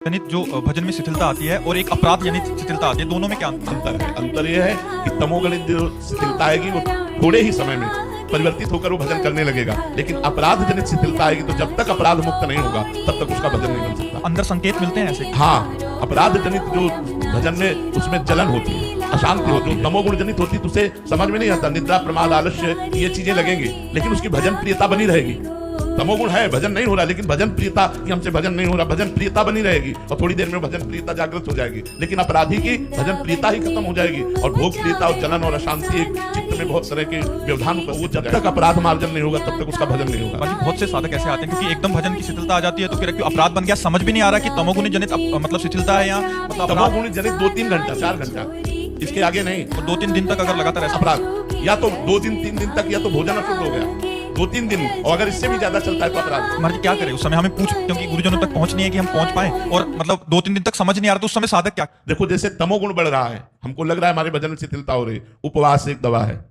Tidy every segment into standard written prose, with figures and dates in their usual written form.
जनित जो भजन में शिथिलता आती है और एक अपराध जनित शिथिलता आती है, दोनों में क्या अंतर है? अंतर यह है कि तमोगणित जो शिथिलता आएगी वो थोड़े ही समय में परिवर्तित होकर वो भजन करने लगेगा, लेकिन अपराध जनित शिथिलता आएगी तो जब तक अपराध मुक्त नहीं होगा तब तक उसका भजन नहीं बन सकता। अंदर संकेत मिलते हैं ऐसे? हाँ, अपराध जनित जो भजन में उसमें जलन होती है, अशांति होती है। तमोगुण जनित होती तो उसे समझ में नहीं आता, निद्रा प्रमाद आलस्य ये चीजें लगेंगी, लेकिन उसकी भजन प्रियता बनी रहेगी। तमोगुण है, भजन नहीं हो रहा, लेकिन भजन प्रियता कि हमसे भजन नहीं हो रहा, भजन प्रियता बनी रहेगी और थोड़ी देर में भजन प्रियता जागृत हो जाएगी। लेकिन अपराधी की भजन प्रियता ही खत्म हो जाएगी और भोग प्रियता और जलन और अशांति एक चित्त में बहुत तरह के व्यवधान, वो जब तक अपराध मार्जन नहीं होगा तब तक उसका भजन नहीं होगा। बाजी बहुत से साधक ऐसे आते हैं क्योंकि एकदम भजन की शिथिलता आ जाती है तो फिर क्यों अपराध बन गया, समझ भी नहीं आ रहा कि तमोगुणी जनित मतलब शिथिलता है या मतलब तमोगुणी जनित 2-3 घंटा 4 घंटा, इसके आगे नहीं। तो 2-3 दिन तक अगर लगातार ऐसा अपराध या तो 2 दिन 3 दिन तक या तो भोजन अशुद्ध हो गया 2-3 दिन, और अगर इससे भी ज्यादा चलता है तो अपराध। महाराज क्या करें उस समय, हमें पूछ क्योंकि गुरुजनों तक पहुंच नहीं है कि हम पहुंच पाए और मतलब 2-3 दिन तक समझ नहीं आ रहा तो उस समय साधक क्या? देखो, जैसे तमोगुण बढ़ रहा है, हमको लग रहा है हमारे भजन में शिथिलता हो रही है, उपवास एक दवा है।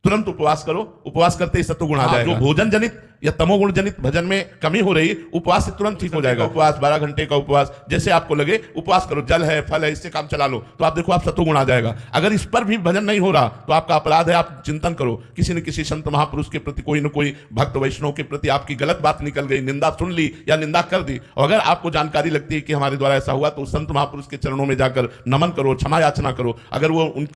तुरंत उपवास करो, उपवास करते ही सत्वगुण आ जाएगा। जो भोजन जनित या तमोगुण जनित भजन में कमी हो रही, उपवास से तुरंत ठीक हो जाएगा। उपवास 12 घंटे का उपवास, जैसे आपको लगे उपवास करो, जल है फल है इससे काम चला लो, तो आप देखो आप सत्वगुण आ जाएगा। अगर इस पर भी भजन नहीं हो रहा तो आपका अपराध है, आप चिंतन करो। किसी न किसी संत महापुरुष के प्रति, कोई न कोई भक्त वैष्णव के प्रति आपकी गलत बात निकल गई, निंदा सुन ली या निंदा कर दी, और अगर आपको जानकारी लगती है कि हमारे द्वारा ऐसा हुआ तो संत महापुरुष के चरणों में जाकर नमन करो, क्षमा याचना करो। अगर वो